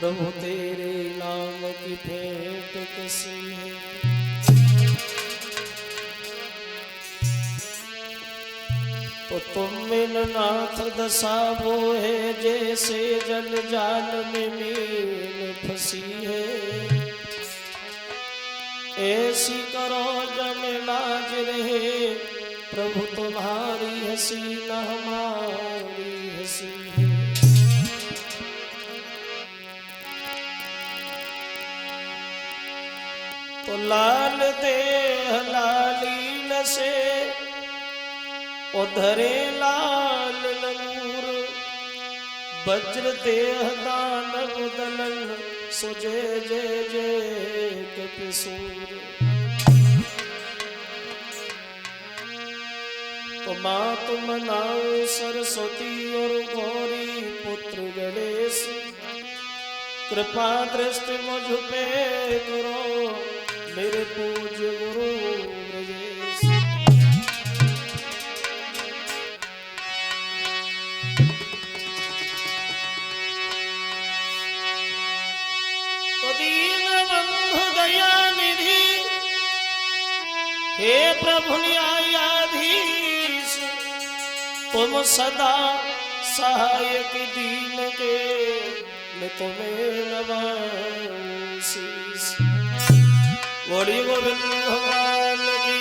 प्रभु तेरे नाम की भेंट कैसी है। तो तुम बिन नाथ दशा वो है जैसे जल जाल में मीन फंसी है। ऐसी करो जब लाज रहे प्रभु तुम्हारी हंसी न हमारी हंसी है। तो लाल देह लालीन से उधरे लाल लंगूर वज्र देह दानव दलन सुजय जय जय कपिसूर। तो माँ तुम नाउ सरस्वती और गौरी पुत्र गणेश कृपा दृष्टि मुझ पे करो मेरे पूज्य गुरु ब्रजेश। तो दीन बंधु दया निधि हे प्रभु न्यायाधीश तुम सदा सहायक दीन के मैं तुम्हें नवाऊं शीश। बोलिए गोविंद भगवान की।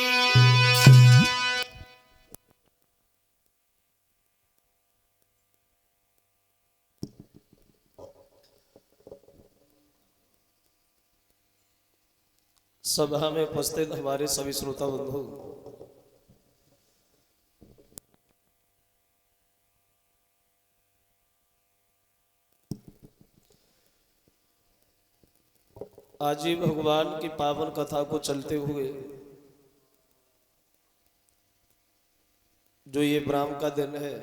सभा में उपस्थित हमारे सभी श्रोता बंधु, आज ही भगवान की पावन कथा को चलते हुए जो ये ब्राह्म का दिन है,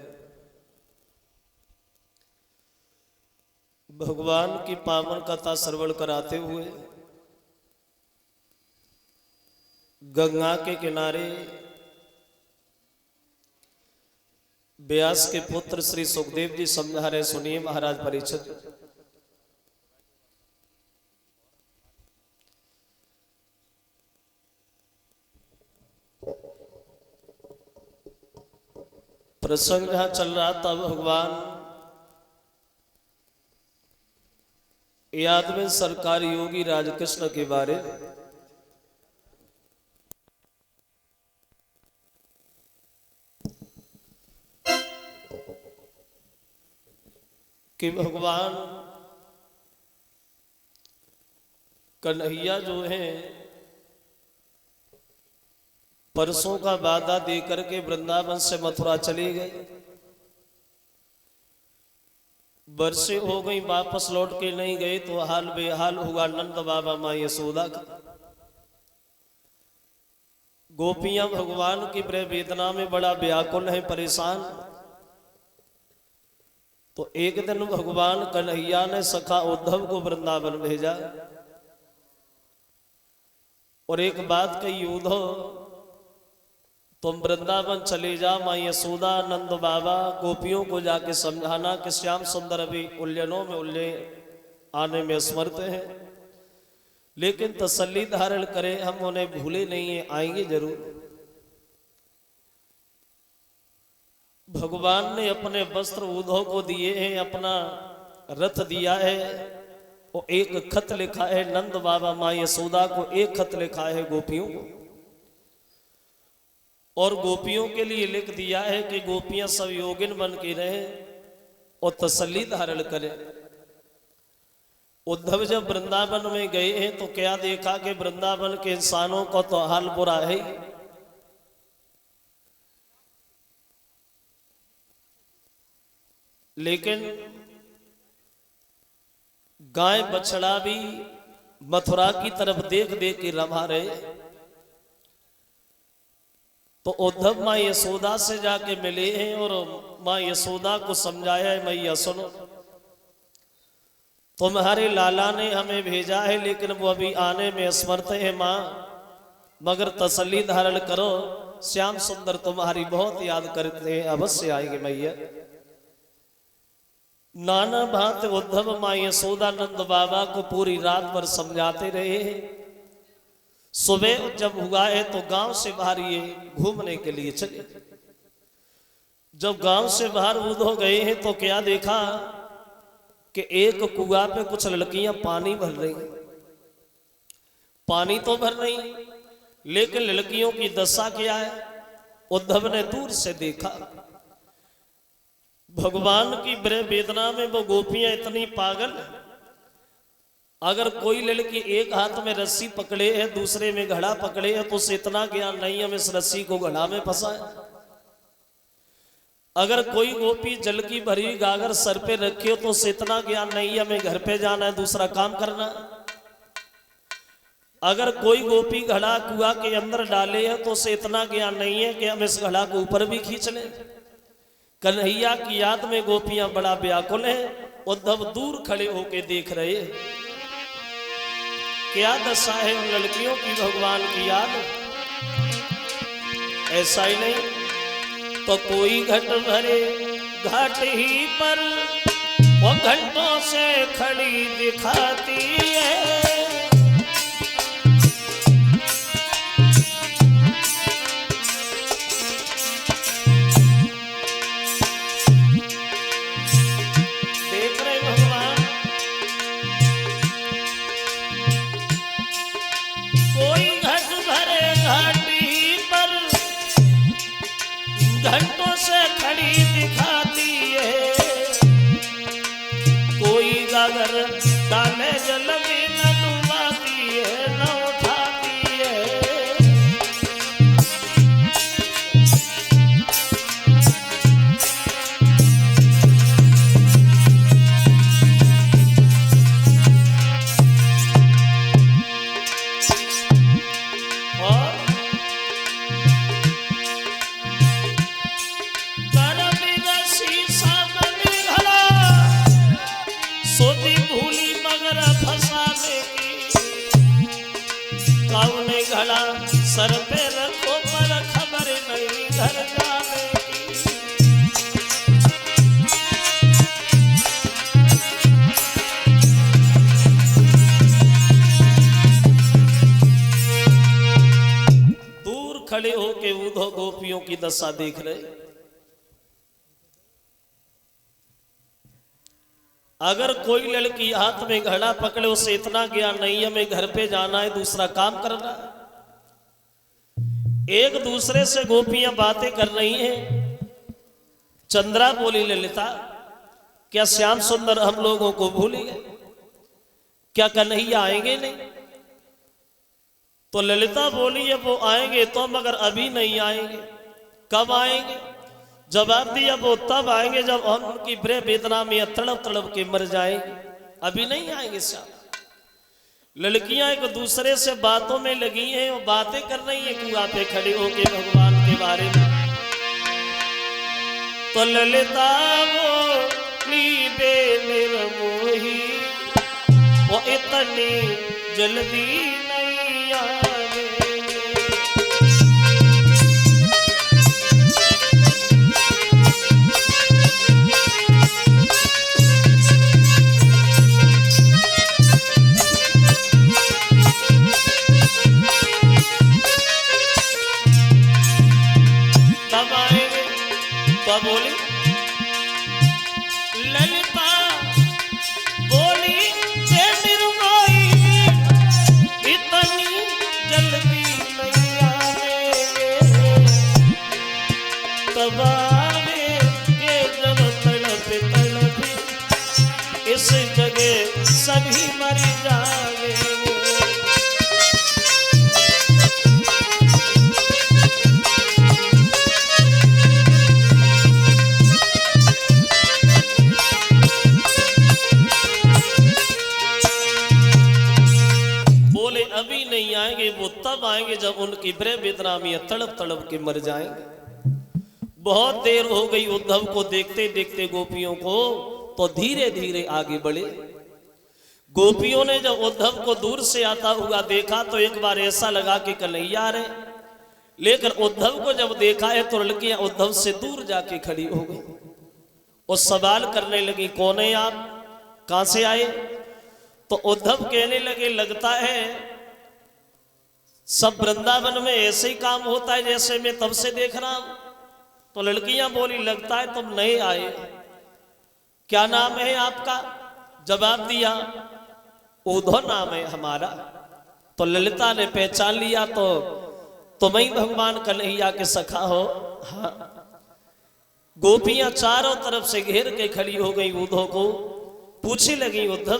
भगवान की पावन कथा श्रवण कराते हुए गंगा के किनारे व्यास के पुत्र श्री सुखदेव जी समझा रहे। सुनिए महाराज परीक्षित। प्रसंग जहां चल रहा था भगवान याद में सरकार योगी राजकृष्ण के बारे कि भगवान कन्हैया जो है परसों का वादा देकर के वृंदावन से मथुरा चले गए। वर्षे हो गई वापस लौट के नहीं गए तो हाल बेहाल हुआ नंद बाबा माँ यशोदा का। गोपियां भगवान की प्रेम वेदना में बड़ा व्याकुल है, परेशान। तो एक दिन भगवान कन्हैया ने सखा उद्धव को वृंदावन भेजा और एक बात कही, उद्धव तुम वृंदावन चले जा, माँ यशोदा नंद बाबा गोपियों को जाके समझाना कि श्याम सुंदर अभी उल्लयनों में आने में असमर्थ हैं, लेकिन तसल्ली धारण करें, हम उन्हें भूले नहीं है, आएंगे जरूर। भगवान ने अपने वस्त्र उद्धव को दिए हैं, अपना रथ दिया है और एक खत लिखा है नंद बाबा माँ यशोदा को, एक खत लिखा है गोपियों को और गोपियों के लिए लिख दिया है कि गोपियां सब योगिन बन के रहें और तसल्ली धारण करें। उद्धव जब वृंदावन में गए हैं तो क्या देखा कि वृंदावन के इंसानों का तो हाल बुरा है, लेकिन गाय बछड़ा भी मथुरा की तरफ देख देख के रमा रहे। तो उद्धव माँ यशोदा से जाके मिले हैं और माँ यशोदा को समझाया है, मैया सुनो, तुम्हारे लाला ने हमें भेजा है लेकिन वो अभी आने में असमर्थ है माँ, मगर तसल्ली धारण करो, श्याम सुंदर तुम्हारी बहुत याद करते हैं, अवश्य आएंगे मैया। नाना भांत उद्धव माँ यशोदानंद बाबा को पूरी रात भर समझाते रहे। सुबह जब हुआ है तो गांव से बाहर ये घूमने के लिए चले। जब गांव से बाहर उधो गए हैं तो क्या देखा कि एक कुआं पे कुछ लड़कियां पानी भर रही। पानी तो भर रही लेकिन लड़कियों की दशा क्या है। उद्धव ने दूर से देखा, भगवान की ब्रह वेदना में वो गोपियां इतनी पागल। अगर कोई लड़की एक हाथ में रस्सी पकड़े है दूसरे में घड़ा पकड़े है तो उसे इतना ज्ञान नहीं हम इस रस्सी को घड़ा में फंसाए। अगर कोई गोपी जल की भरी गागर सर पे रखे हो तो उसे इतना ज्ञान नहीं हमें घर पे जाना है दूसरा काम करना। अगर कोई गोपी घड़ा कुआं के अंदर डाले है तो उसे इतना ज्ञान नहीं है कि हम इस घड़ा को ऊपर भी खींच लें। कन्हैया की याद में गोपियां बड़ा व्याकुल है। उद्धव दूर खड़े होके देख रहे क्या दशा है उन लड़कियों की भगवान की याद। ऐसा ही नहीं तो कोई घट भरे घाट ही पर वो घंटों से खड़ी दिखाती है। घंटों से खड़ी दिखाती है कोई गागर डाले जल में न डुबाती है न उठाती है। घड़ा सर पे रखो पर खबर नहीं घर जाने की। दूर खड़े होके उधो गोपियों की दशा देख रहे। अगर कोई लड़की हाथ में घड़ा पकड़े उसे इतना ज्ञान नहीं हमें घर पे जाना है दूसरा काम करना। एक दूसरे से गोपियां बातें कर रही हैं। चंद्रा बोली ललिता क्या श्याम सुंदर हम लोगों को भूल गए, क्या कन्हैया आएंगे नहीं। तो ललिता बोली है वो आएंगे तो मगर अभी नहीं आएंगे। कब आएंगे। जवाब दिया वो तब आएंगे जब हम उनकी ब्रह वेदना में तड़प तड़प के मर जाएंगे, अभी नहीं आएंगे श्याम। लड़कियां एक दूसरे से बातों में लगी हैं और बातें कर रही हैं कुआं पे खड़ी होके भगवान के बारे में। तो ललिता बोली बेनिर्मोही वो इतनी जल्दी नहीं आवे। बोली ललिता बोली बेनिर्मोही इतनी जल्दी नहीं आवेंगे। तब आवेंगे जब तड़प तड़प इस जगह सभी मर जाएंगे। अभी नहीं आएंगे वो तब आएंगे जब उनकी ब्रह वेदना में तड़प तड़प के मर जाएंगे। बहुत देर हो गई उद्धव को देखते देखते गोपियों को तो धीरे धीरे आगे बढ़े। गोपियों ने जब उद्धव को दूर से आता हुआ देखा तो एक बार ऐसा लगा कि कन्हैया आ रहे, लेकिन उद्धव को जब देखा है तो लड़कियां उद्धव से दूर जाके खड़ी हो गई। वो सवाल करने लगी, कौन है आप, कहां से आए? तो उद्धव कहने लगे, लगता है सब वृंदावन में ऐसे ही काम होता है जैसे मैं तब से देख रहा हूं। तो लड़कियां बोली, लगता है तुम नए आए, क्या नाम है आपका? जवाब दिया, उद्धव नाम है हमारा। तो ललिता ने पहचान लिया, तो तुम ही भगवान कन्हैया के सखा हो? हाँ। गोपियां चारों तरफ से घेर के खड़ी हो गई उद्धव को, पूछने लगी, उद्धव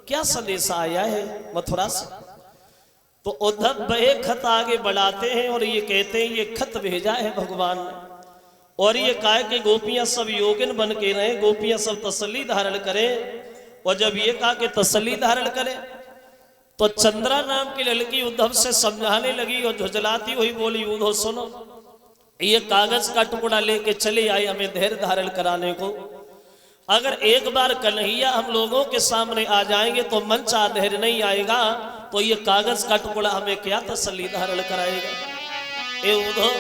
क्या संदेशा आया है मथुरा से? तो उद्धव वह खत आगे बढ़ाते हैं और ये कहते हैं, ये खत भेजा है भगवान ने, और ये कहा कि गोपियां सब योगिन बन के रहे, गोपियां सब तसल्ली धारण करें। और जब ये कहा कि तसल्ली धारण करें, तो चंद्रा नाम की लड़की उद्धव से समझाने लगी और झुझलाती हुई बोली, उद्धव सुनो, ये कागज का टुकड़ा लेके चले आए हमें धैर्य धारण कराने को। अगर एक बार कन्हैया हम लोगों के सामने आ जाएंगे तो मन चाह धैर्य नहीं आएगा, तो ये कागज का टुकड़ा हमें क्या तसल्ली धारण कराएगा? ए उद्धव,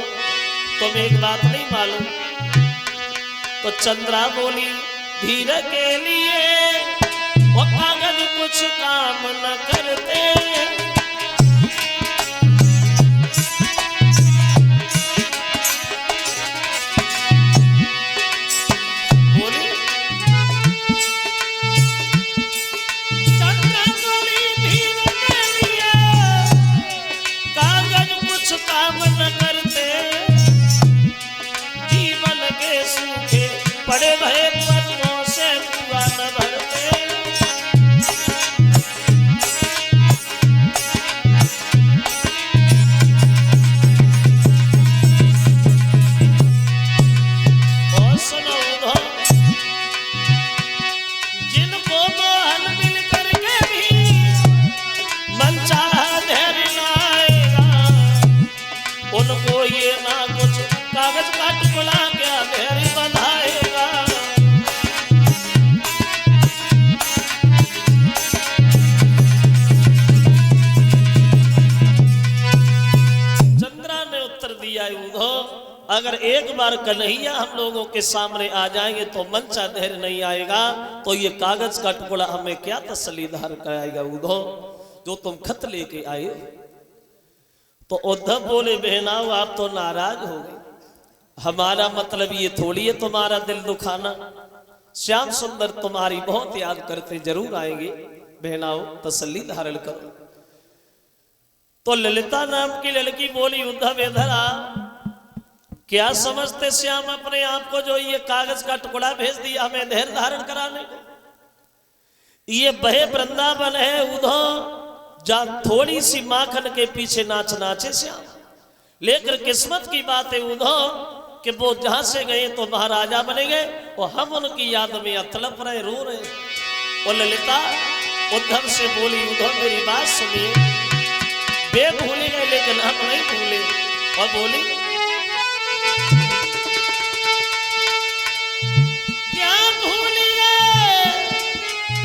तुम्हें एक बात नहीं मालूम? तो चंद्रा बोली, धीरे के लिए वो कागज कुछ काम न करते, काम न करते, जीवन के सूखे पड़े भय पत्रों से कुआं न भरते। और सुनो उद्धव, जिनको मोहन मिल करके भी मन चाहा धैर्य न आएगा, उनको ये ना कुछ कागज का टुकड़ा क्या धैर्य बंधाएगा। चंद्रा ने उत्तर दिया, उद्धव अगर एक बार कन्हैया हम लोगों के सामने आ जाएंगे तो मन चा धैर्य नहीं आएगा, तो ये कागज का टुकड़ा हमें क्या तसल्ली धारण कराएगा उद्धव, जो तुम खत लेके आए? तो उद्धव बोले, बहनाओ आप तो नाराज हो गए, हमारा मतलब ये थोड़ी है तुम्हारा दिल दुखाना, श्याम सुंदर तुम्हारी बहुत याद करते, जरूर आएंगे, बहनाओ तसल्ली धारण करो। तो ललिता नाम की लड़की बोली, उद्धव इधर आ, क्या समझते श्याम अपने आप को, जो ये कागज का टुकड़ा भेज दिया हमें धैर्य धारण कराने को? ये बहे वृंदावन है उद्धव, जहां थोड़ी सी माखन के पीछे नाच नाचे श्याम। लेकर किस्मत की बात है उद्धव कि वो जहां से गए तो महाराजा बने गए, और हम उनकी याद में तड़प रहे, रो रहे। और ललिता उद्धव से बोली, उद्धव मेरी बात सुनिए, वे भूल गए लेकिन हम नहीं भूले। और बोली, क्या भूल गए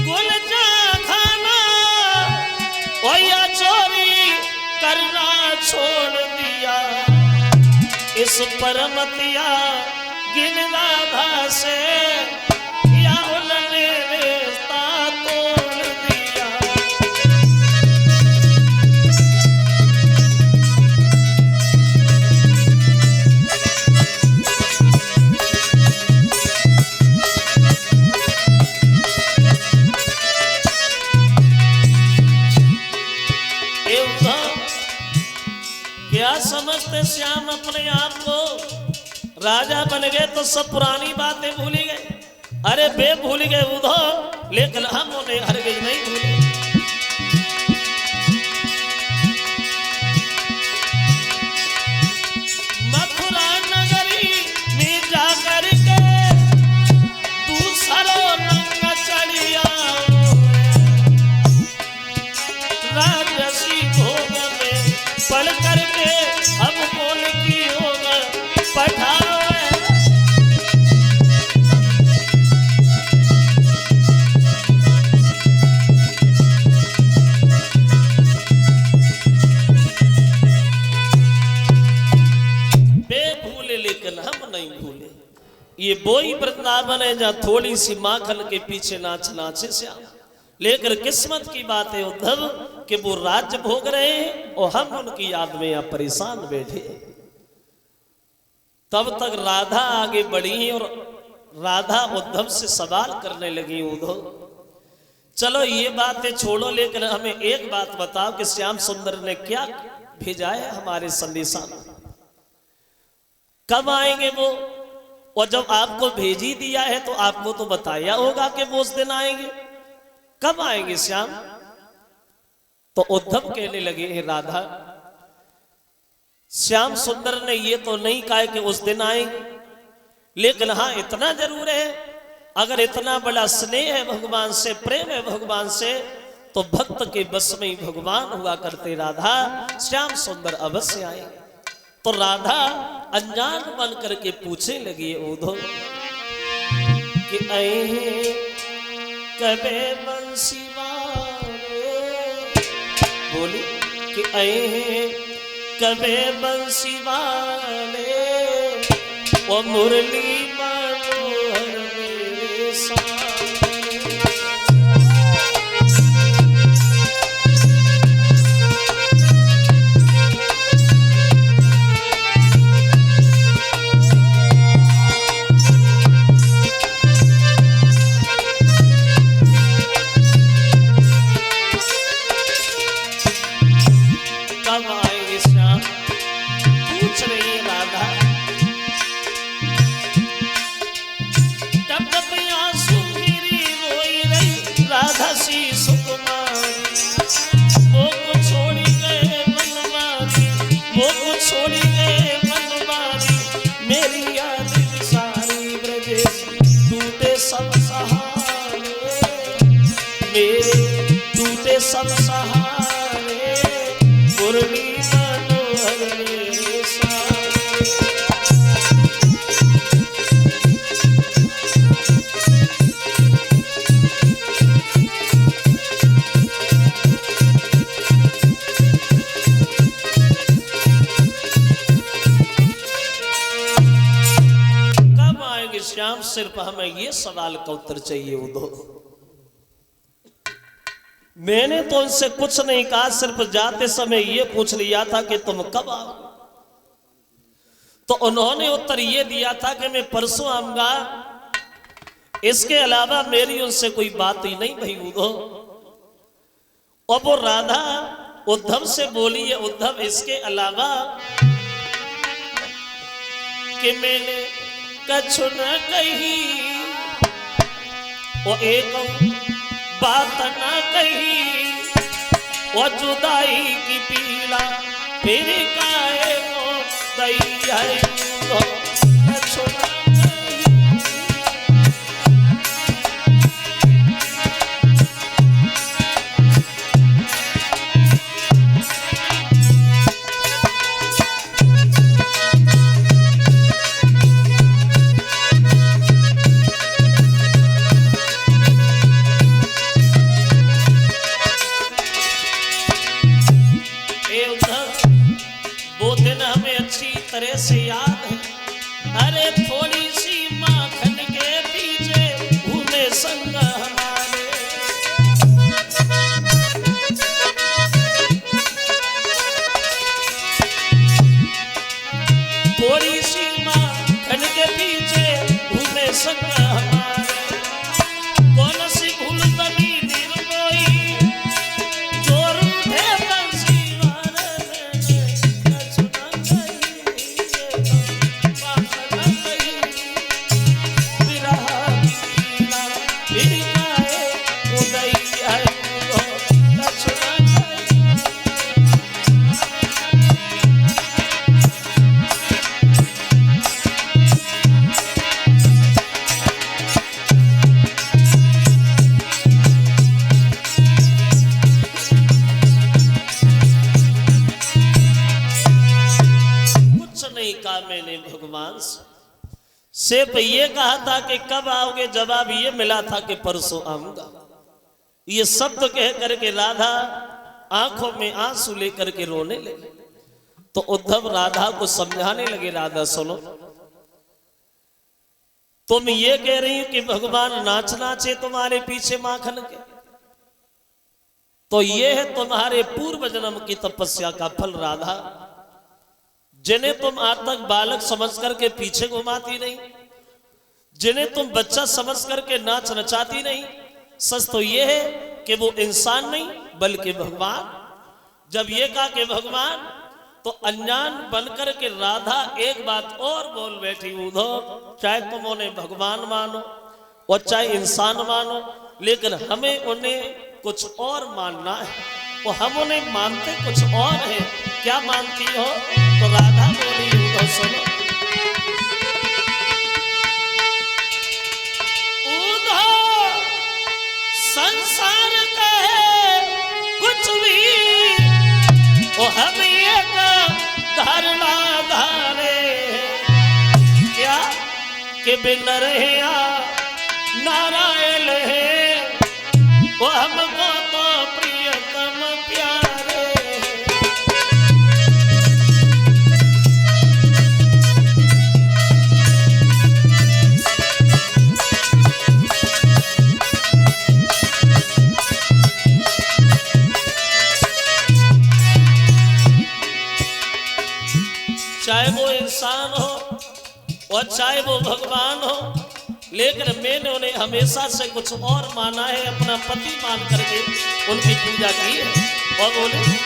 गुलजा खाना, और या चोरी करना छोड़ दिया, इस परमतिया गिन राधा से, या उन्होंने रिश्ता तोड़ दिया। क्या समझते श्याम अपने आप को, राजा बन गए तो सब पुरानी बातें भूली गए? अरे बे भूल गए उद्धव, लेकिन हम उन्हें हरगिज नहीं भूले। मथुरा नगरी में जाकर के दूसरो नंग चढ़िया, राजसी भोग में पढ़ करके अब बोल की होगा पठाओ। ये वो ही वृंदावन है जहां थोड़ी सी माखन के पीछे नाच नाचे श्याम। लेकिन किस्मत की बात है उद्धव कि वो राज्य भोग रहे हैं और हम उनकी याद में यहां परेशान बैठे। तब तक राधा आगे बढ़ी और राधा उद्धव से सवाल करने लगी, उद्धव चलो ये बातें छोड़ो, लेकिन हमें एक बात बताओ कि श्याम सुंदर ने क्या भेजा है हमारे संदेशा में, कब आएंगे वो? और जब आपको भेज ही दिया है तो आपको तो बताया होगा कि वो उस दिन आएंगे, कब आएंगे श्याम? तो उद्धव कहने लगे, हे राधा, श्याम सुंदर ने ये तो नहीं कहा कि उस दिन आएंगे, लेकिन हाँ इतना जरूर है, अगर इतना बड़ा स्नेह है भगवान से, प्रेम है भगवान से, तो भक्त के बस में ही भगवान हुआ करते। राधा, श्याम सुंदर अवश्य आएंगे। तो राधा अनजान बन करके पूछने लगी, उद्धव कि अये कबे बंसी वाले, बोली कि अये कबे बंसी वाले वो मुरली मनोहर मेरे साथ। सब सहारे मुरली मनोहर मेरे साथ। कब आएंगे श्याम? सिर्फ हमें ये सवाल का उत्तर चाहिए उद्धव। मैंने तो उनसे कुछ नहीं कहा, सिर्फ जाते समय ये पूछ लिया था कि तुम कब आओ। तो उन्होंने उत्तर ये दिया था कि मैं परसों आऊंगा, इसके अलावा मेरी उनसे कोई बात ही नहीं भई उद्धव। और वो राधा उद्धव से बोली है, उद्धव इसके अलावा कि मैंने कछु न कही और एक बात न कही, वो जुदाई की पीड़ा फिर काहे को दई है, कछु न से याद है, अरे थोड़ी सी माखन के पीछे घूमे संग हमारे। थोड़ी सी माखन के पीछे घूमे संग हमारे, कौन सी भूल तभी निर्मोही जोर उठे बंसी वाले। मैंने भगवान सिर्फ ये कहा था कि कब आओगे, जवाब ये मिला था कि परसों आऊंगा। ये शब्द कह करके राधा आंखों में आंसू लेकर के रोने लगे। तो उद्धव राधा को समझाने लगे, राधा सुनो, तुम ये कह रही हो कि भगवान नाच नाचे तुम्हारे पीछे माखन के, तो ये है तुम्हारे पूर्व जन्म की तपस्या का फल राधा, जिन्हें तुम आज तक बालक समझ करके पीछे घुमाती नहीं, जिन्हें तुम बच्चा समझ करके नाच नचाती नहीं। सच तो ये है कि वो इंसान नहीं बल्कि भगवान। जब ये कहा कि भगवान, तो अनजान बनकर के राधा एक बात और बोल बैठी, उद्धव चाहे तुम उन्हें भगवान मानो और चाहे इंसान मानो, लेकिन हमें उन्हें कुछ और मानना है, और हम उन्हें मानते कुछ और है। क्या मानती हो? तो राधा बोली, उद्धव सुनो, उद्धव संसार का है कुछ भी, वो हम एक धारणा धारे, क्या कि बिन रहे नारायण है, वो हमको तो प्रियतम प्यारे। चाहे वो इंसान हो और चाहे वो भगवान हो, लेकिन मैंने उन्हें हमेशा से कुछ और माना है, अपना पति मान करके उनकी पूजा की है। और बोले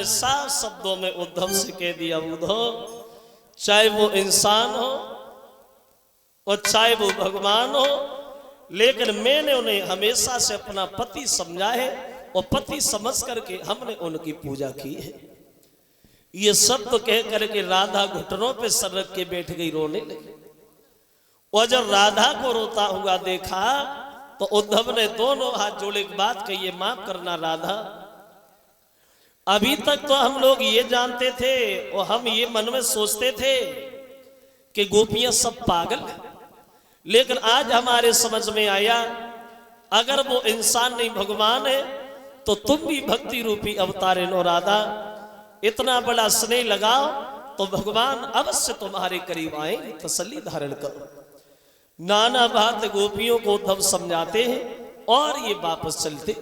साफ शब्दों में उद्धव से कह दिया, उद्धव चाहे वो इंसान हो और चाहे वो भगवान हो, लेकिन मैंने उन्हें हमेशा से अपना पति समझा है और पति समझ करके हमने उनकी पूजा की है। ये सब तो कह करके राधा घुटनों पे सर रख के बैठ गई, रोने लगी। और जब राधा को रोता हुआ देखा तो उद्धव ने दोनों हाथ जोड़े एक बात कही, माफ करना राधा, अभी तक तो हम लोग ये जानते थे और हम ये मन में सोचते थे कि गोपियां सब पागल हैं, लेकिन आज हमारे समझ में आया अगर वो इंसान नहीं भगवान है तो तुम भी भक्ति रूपी अवतारे नो राधा, इतना बड़ा स्नेह लगाओ तो भगवान अवश्य तुम्हारे करीब आएंगे, तसल्ली धारण करो। नाना बात गोपियों को उद्धव समझाते हैं और ये वापस चलते।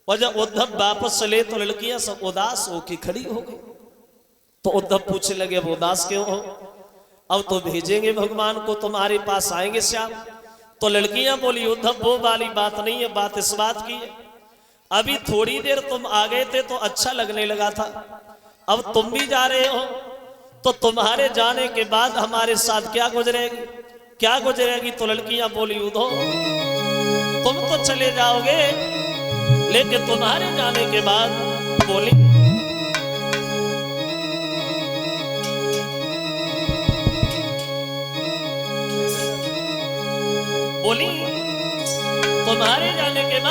और जब उद्धव वापस चले तो लड़कियां सब उदास होके खड़ी हो गई। तो उद्धव पूछने लगे अब उदास क्यों हो? अब तो भेजेंगे भगवान को, तुम्हारे पास आएंगे श्याम। तो लड़कियां बोली उद्धव वो वाली बात नहीं है, बात इस बात की है, अभी थोड़ी देर तुम आ गए थे तो अच्छा लगने लगा था, अब तुम भी जा रहे हो तो तुम्हारे जाने के बाद हमारे साथ क्या गुजरेगी, क्या गुजरेगी? तो लड़कियां बोली उद्धव तुम तो चले जाओगे, लेकिन तुम्हारे जाने के बाद बोली तुम्हारे जाने के बाद